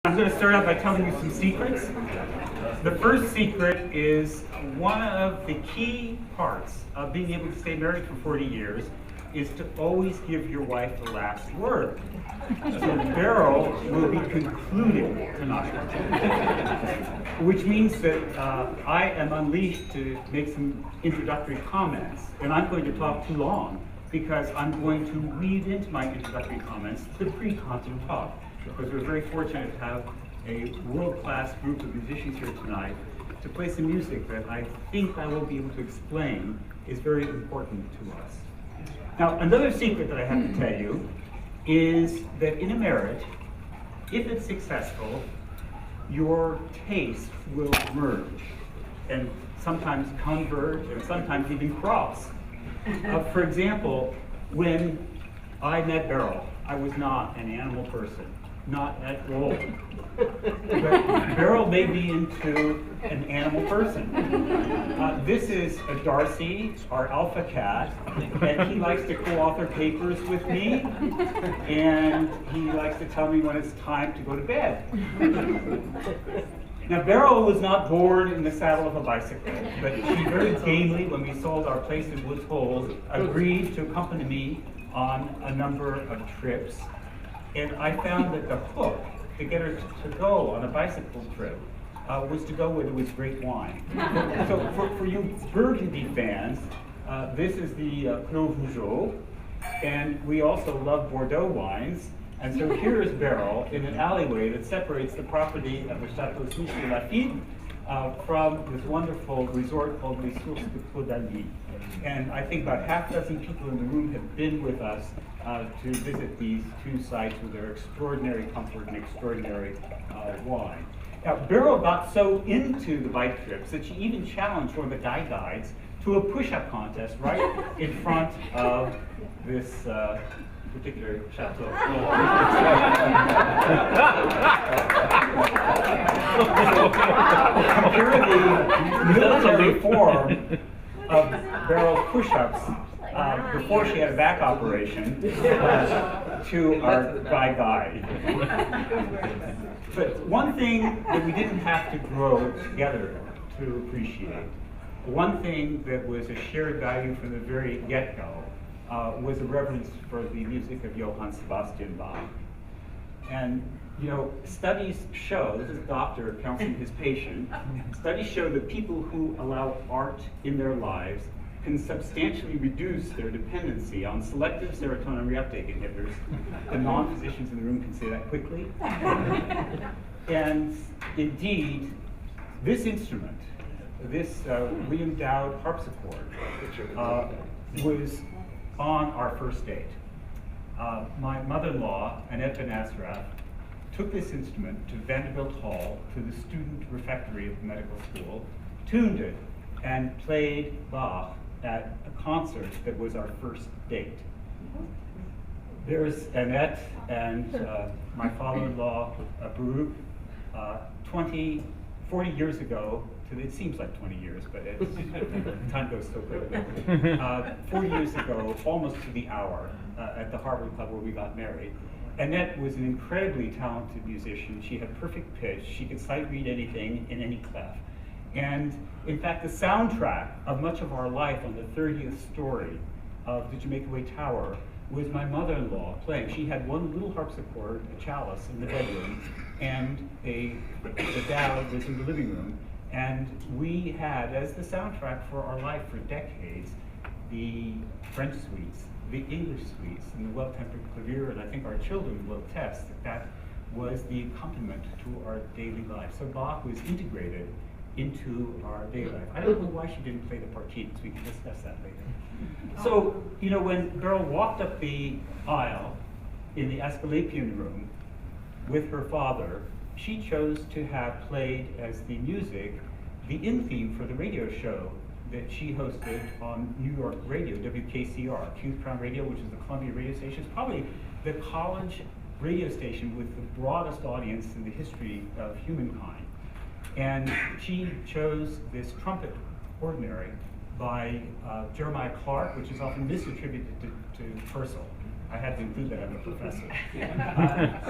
I'm going to start out by telling you some secrets. The first secret is one of the key parts of being able to stay married for 40 years is to always give your wife the last word. So Beryl will be concluding tonight, which means that I am unleashed to make some introductory comments, and I'm going to talk too long because I'm going to weave into my introductory comments the pre-concert talk, because we're very fortunate to have a world-class group of musicians here tonight to play some music that I think I will be able to explain is very important to us. Now, another secret that I have to tell you is that in a marriage, if it's successful, your tastes will merge and sometimes converge and sometimes even cross. For example, when I met Beryl, I was not an animal person, not at all. But Beryl made me into an animal person. This is a Darcy, our alpha cat, and he likes to co-author papers with me, and he likes to tell me when it's time to go to bed. Now, Beryl was not born in the saddle of a bicycle, but she very gamely, when we sold our place in Woods Hole, agreed to accompany me on a number of trips. And I found that the hook to get her to go on a bicycle trip was to go where there was great wine. So for you Burgundy fans, this is the Clos Vougeot, and we also love Bordeaux wines. And so here is Beryl in an alleyway that separates the property of the Château Souche-de-Lafitte from this wonderful resort called Les Sources de Caudalie. And I think about half a dozen people in the room have been with us to visit these two sites with their extraordinary comfort and extraordinary wine. Now, Beryl got so into the bike trips that she even challenged one of the guides to a push-up contest right in front of this particular chateau. Compare the military form of Beryl's push-ups before she had a back operation to our guide. But one thing that we didn't have to grow together to appreciate, one thing that was a shared value from the very get-go, was a reverence for the music of Johann Sebastian Bach. And, you know, studies show, this is a doctor counseling his patient, studies show that people who allow art in their lives can substantially reduce their dependency on selective serotonin reuptake inhibitors. The non-physicians in the room can say that quickly. And indeed, this instrument, this William Dowd harpsichord, was on our first date. My mother-in-law, Annette Ben Asraf, took this instrument to Vanderbilt Hall, to the student refectory of the medical school, tuned it, and played Bach at a concert that was our first date. There's Annette and my father-in-law, Baruch, 40 years ago, it seems like 20 years, but time goes so quickly. 40 years ago, almost to the hour, at the Harvard Club where we got married. Annette was an incredibly talented musician. She had perfect pitch. She could sight read anything in any clef. And in fact, the soundtrack of much of our life on the 30th story of the Jamaica Way Tower was my mother-in-law playing. She had one little harpsichord, a chalice, in the bedroom, and the Dowd was in the living room. And we had, as the soundtrack for our life for decades, the French suites, the English suites, and the well-tempered clavier, and I think our children will attest that that was the accompaniment to our daily life. So Bach was integrated into our daily life. I don't know why she didn't play the partitures. We can discuss that later. So, you know, when Beryl walked up the aisle in the Asclepian room with her father, she chose to have played as the music the in-theme for the radio show that she hosted on New York radio, WKCR, King's Crown Radio, which is the Columbia radio station. It's probably the college radio station with the broadest audience in the history of humankind. And she chose this trumpet ordinary by Jeremiah Clark, which is often misattributed to Purcell. I had to include that. I'm a professor.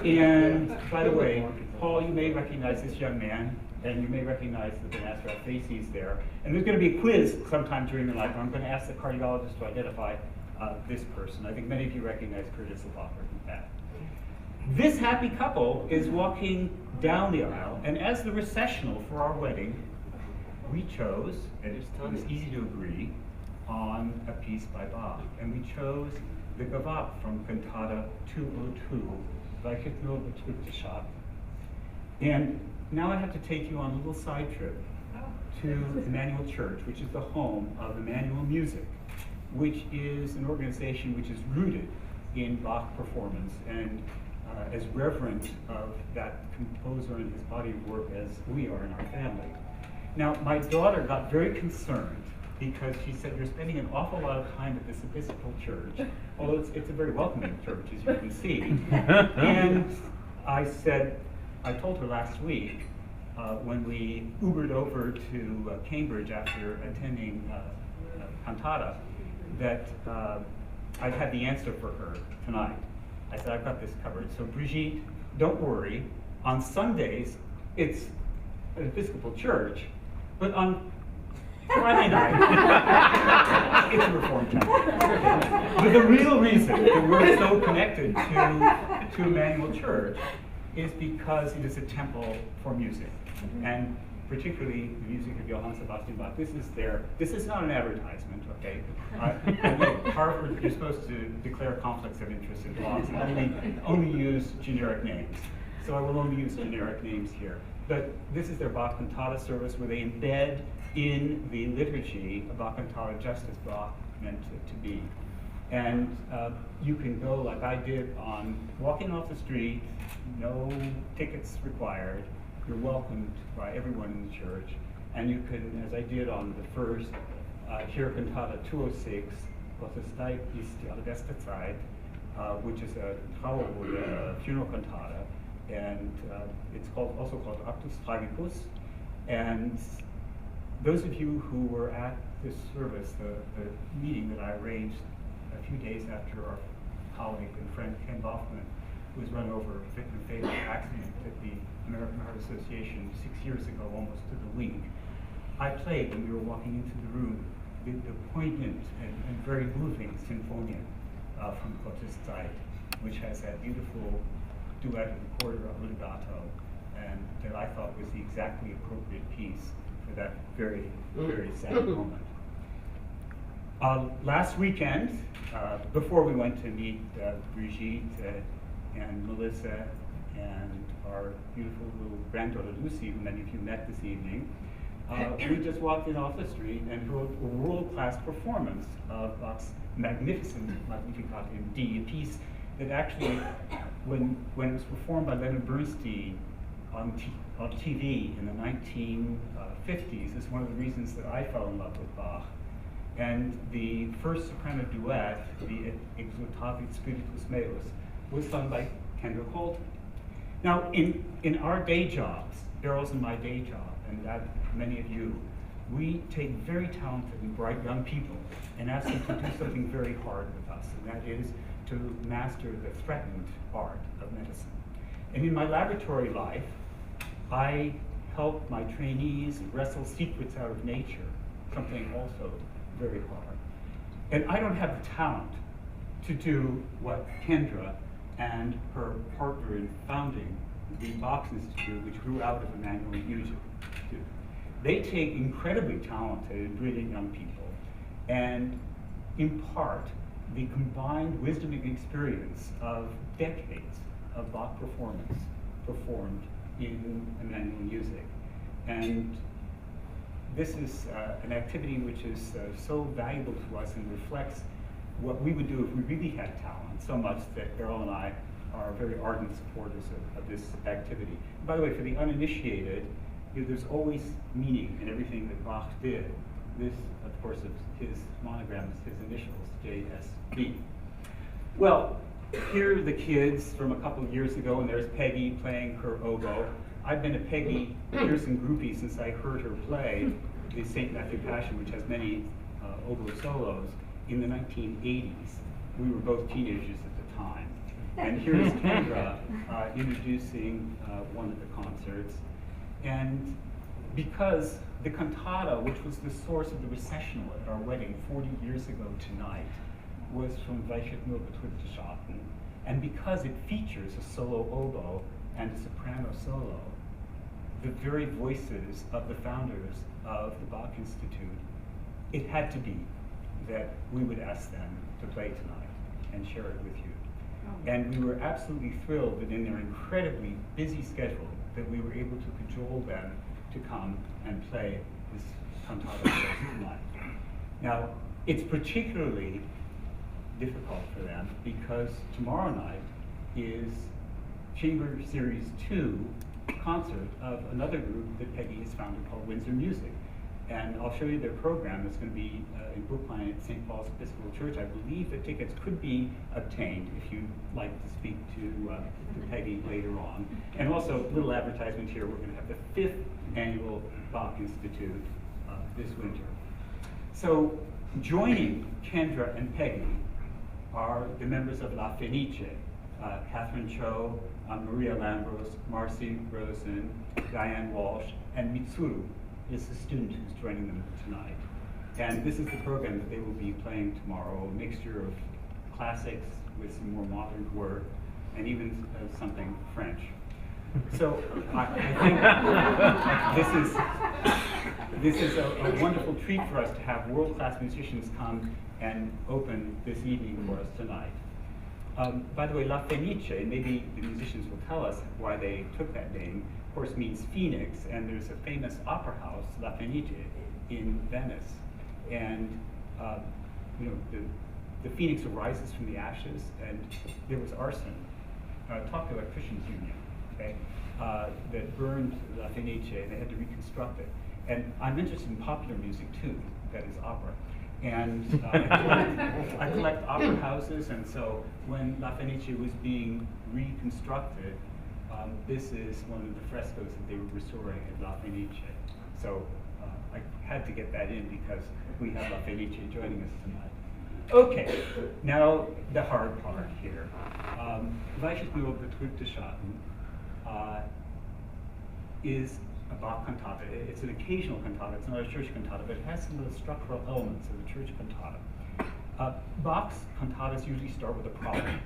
And by the way, Paul, you may recognize this young man, and you may recognize the Benasra faces there. And there's going to be a quiz sometime during the night where I'm going to ask the cardiologist to identify this person. I think many of you recognize Curtis Labacher from that. This happy couple is walking down the aisle, and as the recessional for our wedding, we chose, and it was easy to agree, on a piece by Bach. And we chose the Gavotte from Cantata 202 by Hitler Betrübte. And now I have to take you on a little side trip to Emmanuel Church, which is the home of Emmanuel Music, which is an organization which is rooted in Bach performance and as reverent of that composer and his body of work as we are in our family. Now, my daughter got very concerned because she said, you're spending an awful lot of time at this Episcopal church, although it's a very welcoming church, as you can see. And I told her last week, when we Ubered over to Cambridge after attending Cantata, that I had the answer for her tonight. I said, I've got this covered. So Brigitte, don't worry. On Sundays, it's an Episcopal church, but on Friday night, it's a Reformed temple. But the real reason that we're so connected to Emmanuel Church is because it is a temple for music, and particularly the music of Johann Sebastian Bach. This is not an advertisement, okay? Harvard, you're supposed to declare conflicts of interest in Bach and only use generic names. So I will only use generic names here. But this is their Bach Cantata service where they embed in the liturgy a Bach Cantata just as Bach meant it to be. And you can go like I did on walking off the street, no tickets required. You're welcomed by everyone in the church. And you can, as I did on the first, hear Cantata 206, Gottes Leib ist die allerbeste Zeit, which is a Trauerode, funeral cantata. And it's also called Actus Tragicus. And those of you who were at this service, the meeting that I arranged a few days after our colleague and friend Ken Baughman was run over in a fatal accident at the American Heart Association 6 years ago, almost to the week, I played when we were walking into the room the poignant and very moving Sinfonia from Gottes Zeit, which has that beautiful duet and quarter legato, and that I thought was the exactly appropriate piece for that very, very sad moment. Last weekend, before we went to meet Brigitte and Melissa and our beautiful little granddaughter Lucy, who many of you met this evening, we just walked in off the street and heard a world-class performance of Bach's magnificent Magnificat in D, a piece that actually, when it was performed by Leonard Bernstein on TV in the 1950s, is one of the reasons that I fell in love with Bach. And the first soprano duet, the Exultavit Spiritus Meus, was sung by Kendra Coulton. Now, in our day jobs, Errol's and my day job, and that many of you, we take very talented and bright young people and ask them to do something very hard with us, and that is to master the threatened art of medicine. And in my laboratory life, I help my trainees wrestle secrets out of nature, something also very hard. And I don't have the talent to do what Kendra and her partner in founding the Bach Institute, which grew out of Emmanuel Music, do. They take incredibly talented and brilliant young people and impart the combined wisdom and experience of decades of Bach performance performed in Emmanuel Music. And this is an activity which is so valuable to us and reflects what we would do if we really had talent, so much that Errol and I are very ardent supporters of this activity. And by the way, for the uninitiated, there's always meaning in everything that Bach did. This, of course, is his monograms, his initials, JSB. Well, here are the kids from a couple of years ago, and there's Peggy playing her oboe. I've been a Peggy Pearson groupie since I heard her play the St. Matthew Passion, which has many oboe solos, in the 1980s. We were both teenagers at the time. And here's Kendra introducing one of the concerts. And because the cantata, which was the source of the recessional at our wedding 40 years ago tonight, was from Weichert nur betrübte Schatten. And because it features a solo oboe and a soprano solo, the very voices of the founders of the Bach Institute, it had to be that we would ask them to play tonight and share it with you. And we were absolutely thrilled that in their incredibly busy schedule that we were able to cajole them to come and play this cantata for us tonight. Now, it's particularly difficult for them because tomorrow night is Chamber Series 2 concert of another group that Peggy has founded called Windsor Music. And I'll show you their program. It's going to be in Brookline at St. Paul's Episcopal Church. I believe that tickets could be obtained if you'd like to speak to Peggy later on. And also, a little advertisement here, we're going to have the 5th annual Bach Institute this winter. So joining Kendra and Peggy are the members of La Fenice, Catherine Cho, Maria Lambros, Marcy Rosen, Diane Walsh, and Mitsuru is the student who's joining them tonight. And this is the program that they will be playing tomorrow, a mixture of classics with some more modern work, and even something French. So I think this is a wonderful treat for us to have world-class musicians come and open this evening for us tonight. By the way, La Fenice, maybe the musicians will tell us why they took that name, of course means Phoenix, and there's a famous opera house, La Fenice, in Venice. And you know, the phoenix arises from the ashes, and there was arson. Talk to Electricians Union, okay, that burned La Fenice, and they had to reconstruct it. And I'm interested in popular music too, that is opera. And I collect opera houses, and so when La Fenice was being reconstructed, this is one of the frescoes that they were restoring at La Fenice. So I had to get that in because we have La Fenice joining us tonight. Okay, now the hard part here. Weichert nur betrübte Schatten is a Bach cantata. It's an occasional cantata, it's not a church cantata, but it has some of the structural elements of a church cantata. Bach's cantatas usually start with a problem,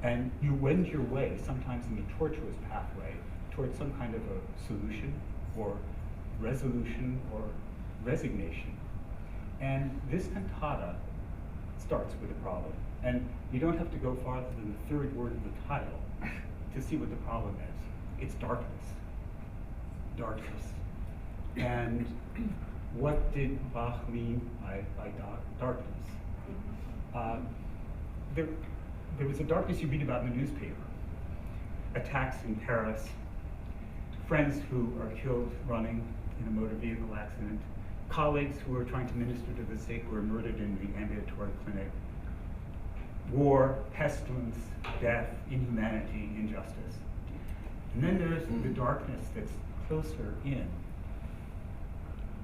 and you wend your way, sometimes in a tortuous pathway, towards some kind of a solution, or resolution, or resignation. And this cantata starts with a problem. And you don't have to go farther than the 3rd word of the title to see what the problem is. It's darkness. Darkness. And what did Bach mean by darkness? There was a darkness you read about in the newspaper. Attacks in Paris, friends who are killed running in a motor vehicle accident, colleagues who are trying to minister to the sick who are murdered in the ambulatory clinic, war, pestilence, death, inhumanity, injustice. And then there's the darkness that's closer in.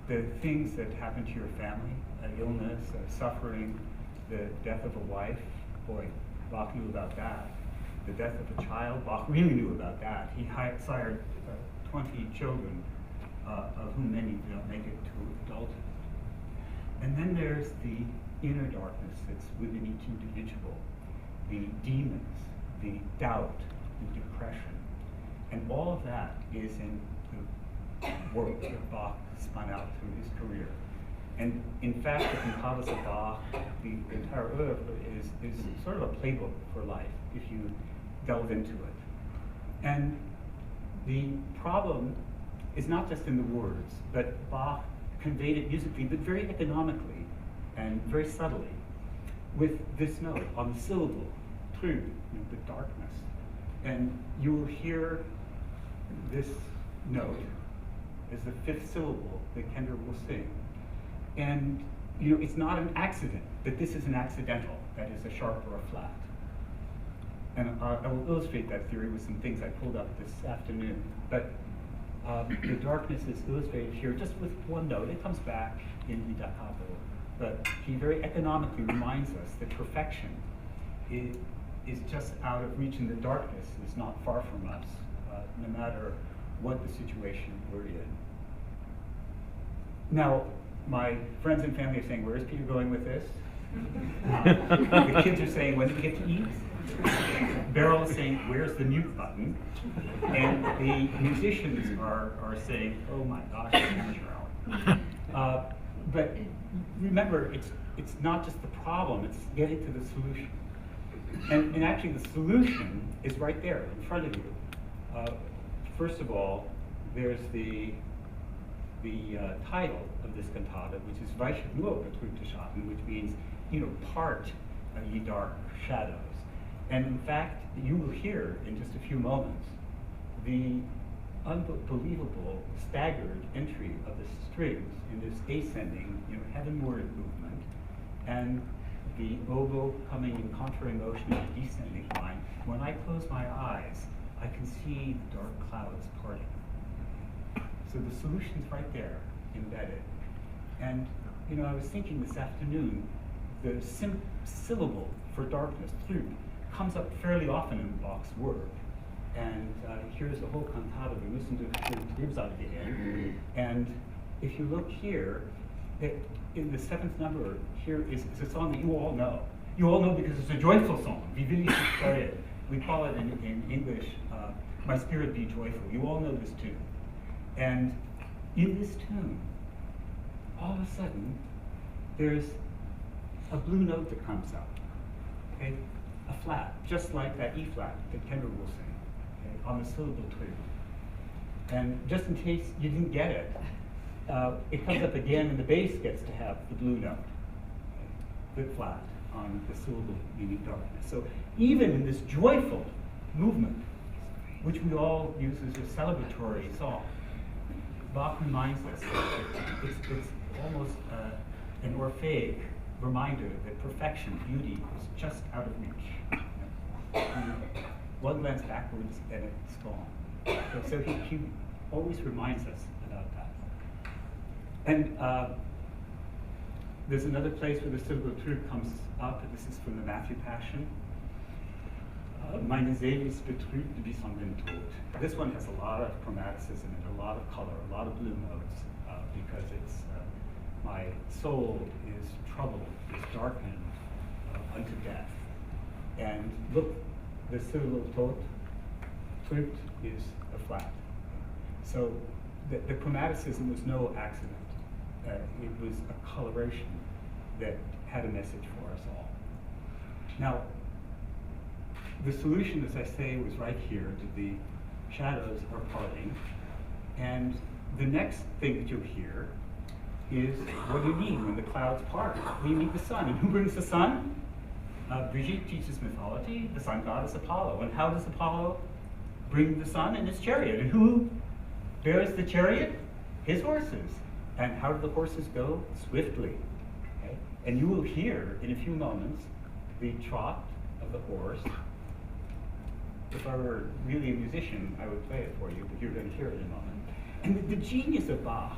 The things that happen to your family, illness, suffering, the death of a wife, boy, Bach knew about that. The death of a child, Bach really knew about that. He sired 20 children, of whom many did not make it to adulthood. And then there's the inner darkness that's within each individual, the demons, the doubt, the depression. And all of that is in the work that Bach spun out through his career. And in fact, the cantatas of Bach, the entire oeuvre is sort of a playbook for life, if you delve into it. And the problem is not just in the words, but Bach conveyed it musically, but very economically and very subtly, with this note on the syllable, trüb, the darkness. And you will hear this note as the 5th syllable that Kendra will sing. And you know, it's not an accident that this is an accidental, that is a sharp or a flat. And I will illustrate that theory with some things I pulled up this afternoon. But the darkness is illustrated here just with one note. It comes back in the da capo. But he very economically reminds us that perfection is just out of reach, and the darkness is not far from us, no matter what the situation we're in. Now, my friends and family are saying, where is Peter going with this? The kids are saying, when do we get to eat? Beryl is saying, where's the mute button? And the musicians are saying, oh my gosh, it's hour. But remember, it's not just the problem, it's getting to the solution. And actually the solution is right there in front of you. First of all, there's the title of this cantata, which is Weiche nur betrübte Schatten, which means, part ye dark shadows. And in fact, you will hear in just a few moments the unbelievable staggered entry of the strings in this ascending, heavenward movement, and the oboe coming in contrary motion in the descending line. When I close my eyes, I can see the dark clouds parting. So the solution's right there, embedded. And I was thinking this afternoon, the syllable for darkness, through, comes up fairly often in Bach's work. And here's the whole cantata, we listen to Trübsal. And if you look here, in the seventh number, here is a song that you all know. You all know because it's a joyful song, Wie will ich dich freuen. We call it in English, My Spirit Be Joyful. You all know this tune. And in this tune, all of a sudden, there's a blue note that comes up, okay? A flat, just like that E flat that Kendra will sing, okay? On the syllable two. And just in case you didn't get it, it comes up again and the bass gets to have the blue note, okay? The flat on the syllable meaning darkness. So even in this joyful movement, which we all use as a celebratory song, Bach reminds us that it's almost an Orpheic reminder that perfection, beauty, is just out of reach. One glance backwards and it's gone. So he always reminds us about that. And there's another place where the syllable trüb comes up. This is from the Matthew Passion. Meine Seele ist betrübt bis an den Tod. This one has a lot of chromaticism and a lot of color, a lot of blue notes, because it's my soul is troubled, is darkened unto death. And look, the syllable tot, trübt is a flat. So the chromaticism was no accident. It was a coloration that had a message for us all. Now, the solution, as I say, was right here. The shadows are parting. And the next thing that you'll hear is what do you mean when the clouds part? We meet the sun. And who brings the sun? Brigitte teaches mythology. The sun god is Apollo. And how does Apollo bring the sun? In his chariot. And who bears the chariot? His horses. And how do the horses go? Swiftly. Okay? And you will hear in a few moments the trot of the horse. If I were really a musician, I would play it for you, but you're going to hear it in a moment. And the genius of Bach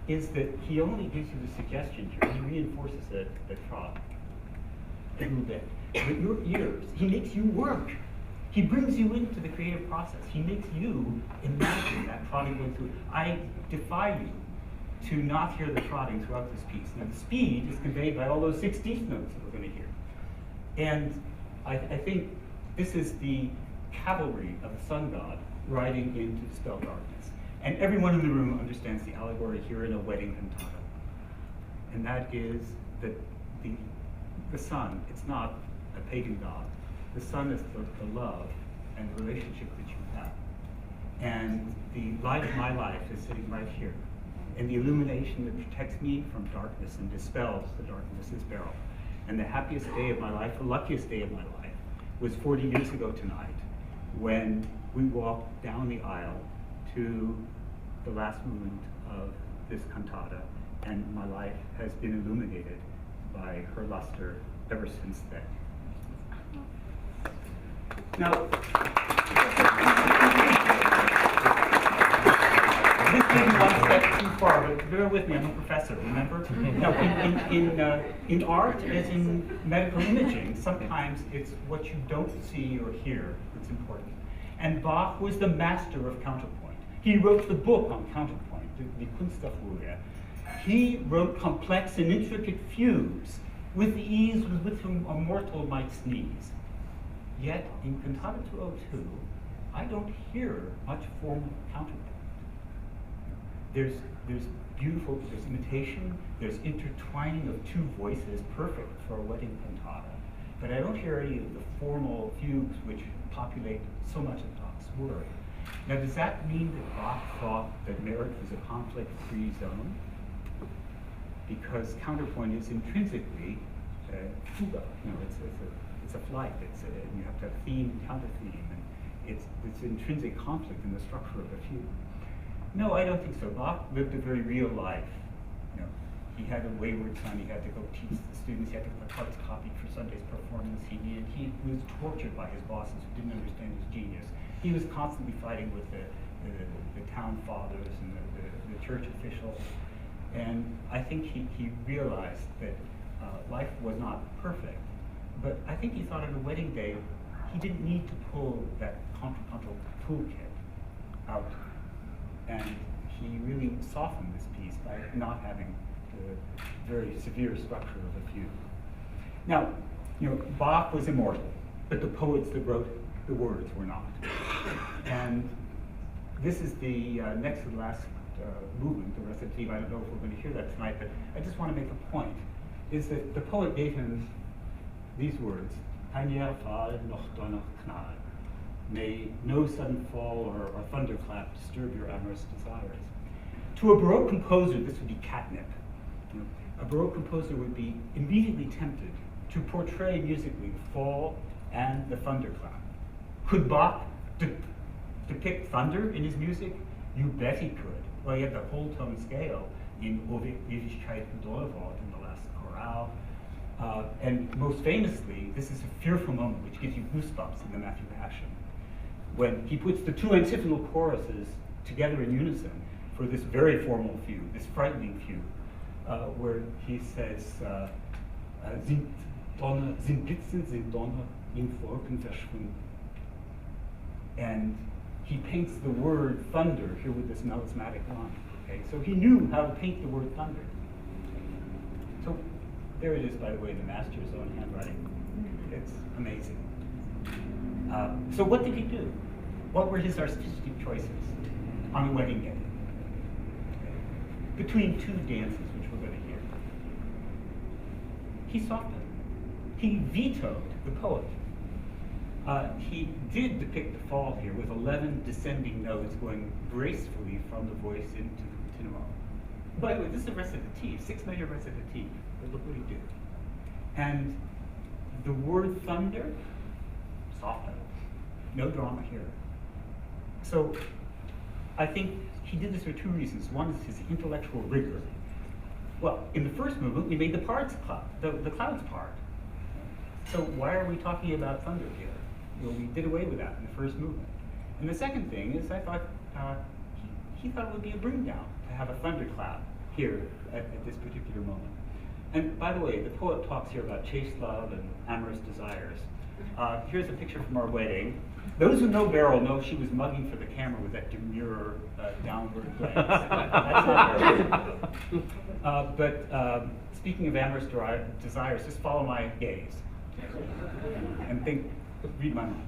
is that he only gives you the suggestion here. He reinforces it, the trot, a little bit. But your ears, he makes you work. He brings you into the creative process. He makes you imagine that trotting going through. I defy you to not hear the trotting throughout this piece. Now, the speed is conveyed by all those 16th notes that we're going to hear. And I think this is the cavalry of the sun god riding in to dispel darkness. And everyone in the room understands the allegory here in a wedding cantata. And that is that the sun, it's not a pagan god. The sun is the love and the relationship that you have. And the light of my life is sitting right here. And the illumination that protects me from darkness and dispels the darkness is Beryl. And the happiest day of my life, the luckiest day of my life, was 40 years ago tonight, when we walked down the aisle to the last movement of this cantata, and my life has been illuminated by her luster ever since then. Now, this being one step too far, but bear with me, I'm a professor, remember? Now, in art, as in medical imaging, sometimes it's what you don't see or hear that's important. And Bach was the master of counterpoint. He wrote the book on counterpoint, the Kunst auf Ruhe. He wrote complex and intricate fugues with the ease with whom a mortal might sneeze. Yet, in Cantata 202, I don't hear much formal counterpoint. There's beautiful, there's imitation, there's intertwining of two voices, perfect for a wedding cantata. But I don't hear any of the formal fugues which populate so much of Bach's work. Now, does that mean that Bach thought that merit was a conflict-free zone? Because counterpoint is intrinsically fuga. It's a flight. You have to have theme and counter-theme, and it's intrinsic conflict in the structure of a fugue. No, I don't think so. Bach lived a very real life. He had a wayward son. He had to go teach the students. He had to get parts copied for Sunday's performance. He was tortured by his bosses who didn't understand his genius. He was constantly fighting with the town fathers and the church officials. And I think he realized that life was not perfect. But I think he thought on a wedding day, he didn't need to pull that contrapuntal toolkit out. And he really softened this piece by not having the very severe structure of a fugue. Now, Bach was immortal, but the poets that wrote the words were not. And this is the next to the last movement, the recitative. I don't know if we're going to hear that tonight, but I just want to make a point, is that the poet gave him these words, "Kein Fall noch Donner knall." May no sudden fall or thunderclap disturb your amorous desires. To a Baroque composer, this would be catnip. A Baroque composer would be immediately tempted to portray musically the fall and the thunderclap. Could Bach depict thunder in his music? You bet he could. Well, he had the whole tone scale in O Ewigkeit Donnerwort in the last chorale. And most famously, this is a fearful moment which gives you goosebumps in the Matthew Passion, when he puts the two antiphonal choruses together in unison for this very formal fugue, this frightening fugue, where he says, sind Blitzen, sind Donner, in Wolken verschwunden. And he paints the word thunder here with this melismatic line. Okay? So he knew how to paint the word thunder. So there it is, by the way, the master's own handwriting. It's amazing. So what did he do? What were his artistic choices on a wedding day? Okay. Between two dances, which we're going to hear. He softened. He vetoed the poet. He did depict the fall here with 11 descending notes going gracefully from the voice into the continuo. By the way, this is a recitative, 6-measure recitative. But look what he did. And the word thunder, softened. No drama here. So I think he did this for two reasons. One is his intellectual rigor. Well, in the first movement, we made the clouds part. So why are we talking about thunder here? We did away with that in the first movement. And the second thing is I thought he thought it would be a bring down to have a thunderclap here at this particular moment. And by the way, the poet talks here about chaste love and amorous desires. Here's a picture from our wedding. Those who know Beryl know she was mugging for the camera with that demure downward glance. That's not Beryl. But speaking of amorous desires, just follow my gaze and think, read my mind.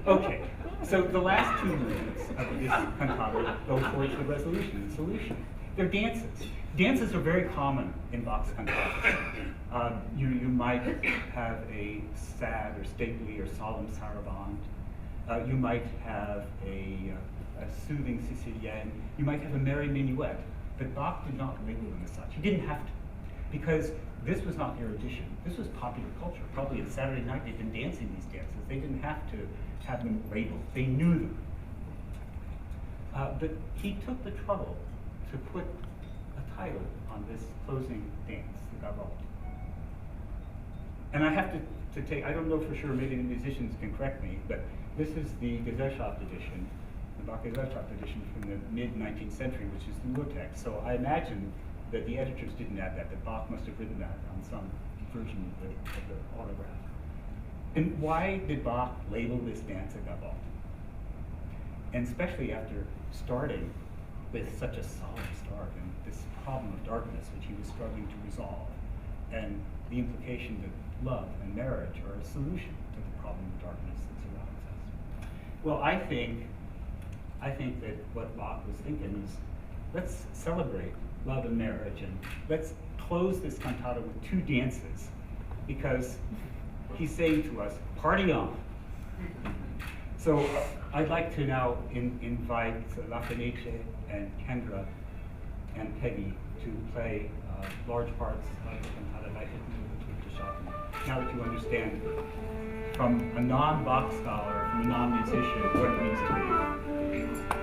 Okay, so the last two movements of this cantata go towards the resolution, the solution. They're dances. Dances are very common in Bach's cantatas. You might have a sad or stately or solemn saraband. You might have a soothing Sicilienne. You might have a merry minuet. But Bach did not label them as such. He didn't have to, because this was not erudition. This was popular culture. Probably on Saturday night they'd been dancing these dances. They didn't have to have them labeled. They knew them. But he took the trouble to put a title on this closing dance, the Gavotte. And I have to take, I don't know for sure, maybe the musicians can correct me, but this is the Gesellschaft edition. the Bach-Gesellschaft edition from the mid-19th century, which is the Urtext. So I imagine that the editors didn't add that Bach must have written that on some version of the autograph. And why did Bach label this dance a gavotte? And especially after starting with such a solid start and this problem of darkness, which he was struggling to resolve, and the implication that love and marriage are a solution to the problem of darkness that surrounds us. Well, I think that what Bach was thinking is, let's celebrate love and marriage, and let's close this cantata with two dances, because he's saying to us, party on. So I'd like to now invite La Fenice and Kendra and Peggy to play large parts of the cantata Like It now that you understand from a non-Bach scholar, from a non-musician, what it means to be.